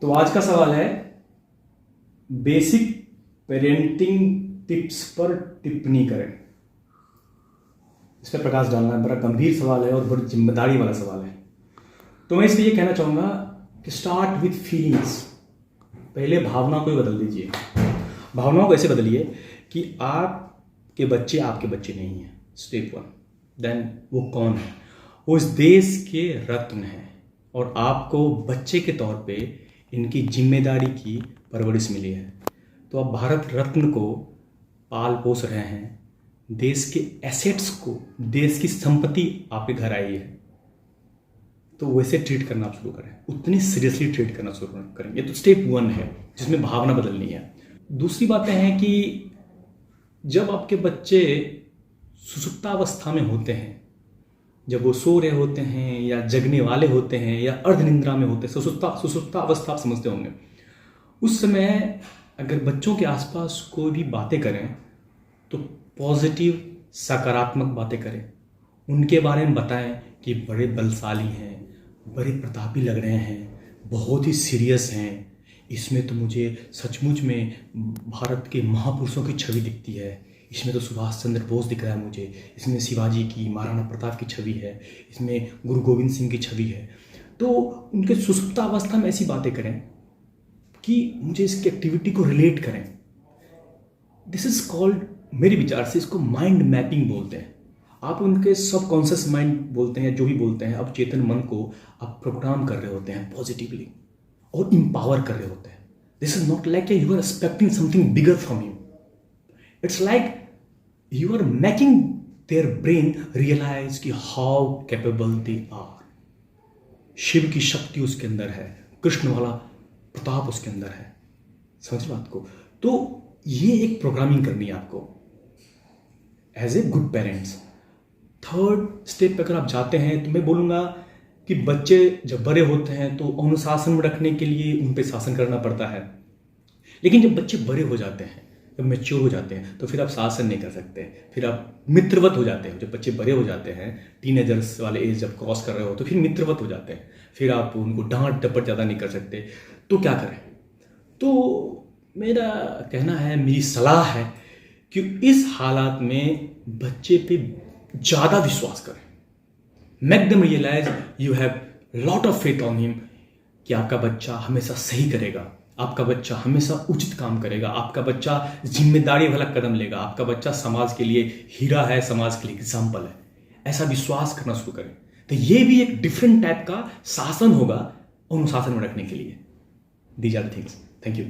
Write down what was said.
तो आज का सवाल है बेसिक पेरेंटिंग टिप्स पर टिप्पणी करें। इस पर प्रकाश डालना बड़ा गंभीर सवाल है और बड़ी जिम्मेदारी वाला सवाल है। तो मैं इसलिए ये कहना चाहूँगा कि स्टार्ट विथ फीलिंग्स। पहले भावना को ही बदल दीजिए। भावनाओं को ऐसे बदलिए कि आपके बच्चे नहीं हैं, स्टेप 1। देन वो कौन है? वो इस देश के रत्न हैं और आपको बच्चे के तौर पे इनकी जिम्मेदारी की परवरिश मिली है। तो आप भारत रत्न को पाल पोस रहे हैं, देश के एसेट्स को, देश की संपत्ति आपके घर आई है, तो वैसे ट्रीट करना आप शुरू करें, उतनी सीरियसली ट्रीट करना शुरू करें। ये तो स्टेप 1 है जिसमें भावना बदलनी है। दूसरी बातें हैं कि जब आपके बच्चे सुसुप्तावस्था में होते हैं, जब वो सो रहे होते हैं या जगने वाले होते हैं या अर्धनिद्रा में होते हैं, सुसुप्ता अवस्था आप समझते होंगे, उस समय अगर बच्चों के आसपास कोई भी बातें करें तो पॉजिटिव सकारात्मक बातें करें। उनके बारे में बताएं कि बड़े बलशाली हैं, बड़े प्रतापी लग रहे हैं, बहुत ही सीरियस हैं। इसमें तो मुझे सचमुच में भारत के महापुरुषों की छवि दिखती है, इसमें तो सुभाष चंद्र बोस दिख रहा है मुझे, इसमें शिवाजी की, महाराणा प्रताप की छवि है, इसमें गुरु गोविंद सिंह की छवि है। तो उनके सुसुप्तावस्था में ऐसी बातें करें कि मुझे इसकी एक्टिविटी को रिलेट करें। दिस इज कॉल्ड, मेरे विचार से इसको माइंड मैपिंग बोलते हैं। आप उनके सबकॉन्शियस माइंड बोलते हैं, जो भी बोलते हैं, अब चेतन मन को आप प्रोग्राम कर रहे होते हैं पॉजिटिवली और इंपावर कर रहे होते हैं। This is not like you are expecting something bigger from you. It's like you are making their brain realize कि how capable they are। Shiva की शक्ति उसके अंदर है, कृष्ण वाला प्रताप उसके अंदर है। समझ बात को? तो ये एक प्रोग्रामिंग करनी है आपको as a good parents. Third step पे अगर आप जाते हैं तो मैं बोलूँगा कि बच्चे जब बड़े होते हैं तो अनुशासन में रखने के लिए उन पे शासन करना पड़ता है, लेकिन जब बच्चे बड़े हो जाते हैं, जब मैच्योर हो जाते हैं, तो फिर आप शासन नहीं कर सकते, फिर आप मित्रवत हो जाते हैं। जब बच्चे बड़े हो जाते हैं, टीनेजर्स वाले एज जब क्रॉस कर रहे हो, तो फिर मित्रवत हो जाते हैं, फिर आप उनको डांट डपट ज़्यादा नहीं कर सकते। तो क्या करें? तो मेरा कहना है, मेरी सलाह है कि इस हालात में बच्चे पे ज़्यादा विश्वास करें। Make them realise you have lot of faith on him कि आपका बच्चा हमेशा सही करेगा, आपका बच्चा हमेशा उचित काम करेगा, आपका बच्चा जिम्मेदारी वाला कदम लेगा, आपका बच्चा समाज के लिए हीरा है, समाज के लिए एग्जाम्पल है। ऐसा विश्वास करना शुरू करें। तो ये भी एक डिफरेंट टाइप का शासन होगा अनुशासन में रखने के लिए। These are the things. Thank you.